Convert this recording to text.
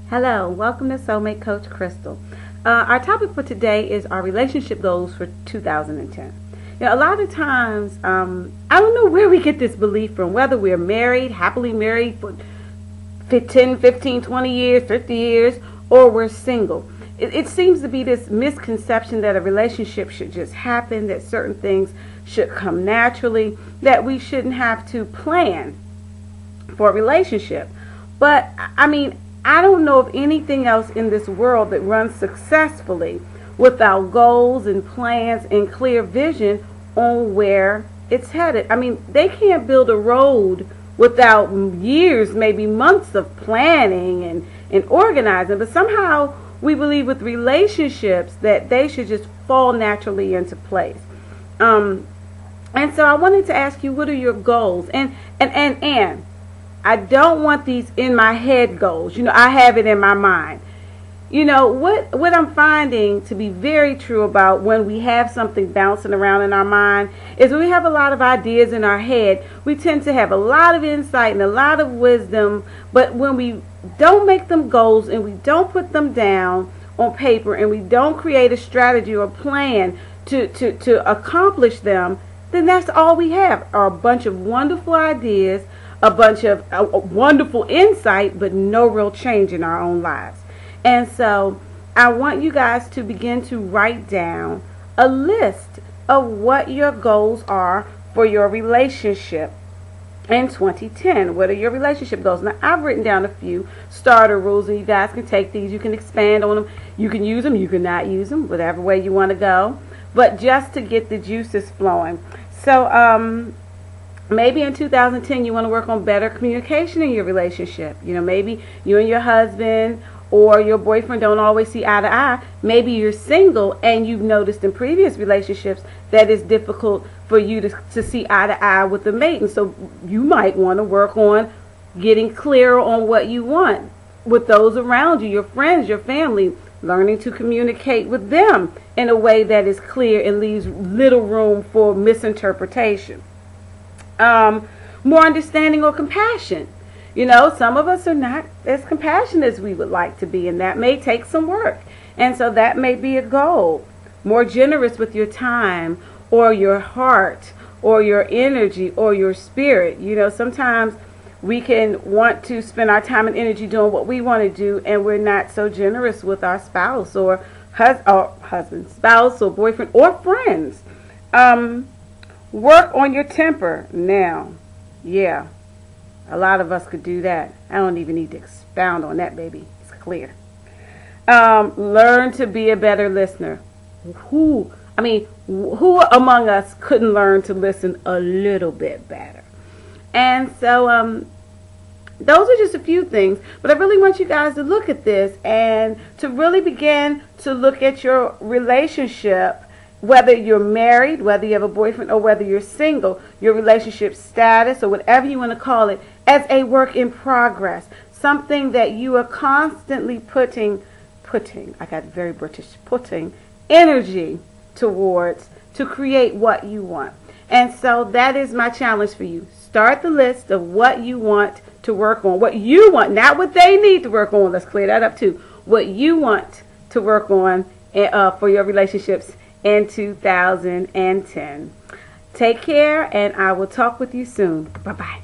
Hello, welcome to Soulmate Coach Crystal. Our topic for today is our relationship goals for 2010. A lot of times, I don't know where we get this belief from, whether we're married, happily married for 10, 15, 20 years, 50 years, or we're single. It seems to be this misconception that a relationship should just happen, that certain things should come naturally, that we shouldn't have to plan for a relationship. But, I don't know of anything else in this world that runs successfully without goals and plans and clear vision on where it's headed. They can't build a road without years, maybe months of planning and organizing. But somehow we believe with relationships that they should just fall naturally into place. And so I wanted to ask you, what are your goals? And I don't want these in my head goals. I have it in my mind. What I'm finding to be very true about when we have something bouncing around in our mind is when we have a lot of ideas in our head, we tend to have a lot of insight and a lot of wisdom, but when we don't make them goals and we don't put them down on paper and we don't create a strategy or plan to accomplish them, then that's all we have are a bunch of wonderful ideas, a bunch of wonderful insight, but no real change in our own lives. And so I want you guys to begin to write down a list of what your goals are for your relationship in 2010. What are your relationship goals? Now, I've written down a few starter rules, and you guys can take these. You can expand on them. You can use them. You can not use them, whatever way you want to go. But just to get the juices flowing. So, maybe in 2010 you want to work on better communication in your relationship. Maybe you and your husband or your boyfriend don't always see eye to eye. Maybe you're single and you've noticed in previous relationships that it's difficult for you to see eye to eye with the mate. And so you might want to work on getting clearer on what you want with those around you, your friends, your family, learning to communicate with them in a way that is clear and leaves little room for misinterpretation. More understanding or compassion. Some of us are not as compassionate as we would like to be, and that may take some work. And so that may be a goal. More generous with your time or your heart or your energy or your spirit. Sometimes we can want to spend our time and energy doing what we want to do, and we're not so generous with our spouse or husband, spouse or boyfriend or friends. Work on your temper. Now, yeah, a lot of us could do that. I don't even need to expound on that, baby. It's clear. Learn to be a better listener. Who among us couldn't learn to listen a little bit better? And so, those are just a few things, but I really want you guys to look at this and to really begin to look at your relationship. Whether you're married, whether you have a boyfriend, or whether you're single, your relationship status, or whatever you want to call it, as a work in progress. Something that you are constantly putting, I got very British, putting energy towards to create what you want. And so that is my challenge for you. Start the list of what you want to work on. What you want, not what they need to work on. Let's clear that up too. What you want to work on for your relationships in 2010. Take care, and I will talk with you soon. Bye-bye.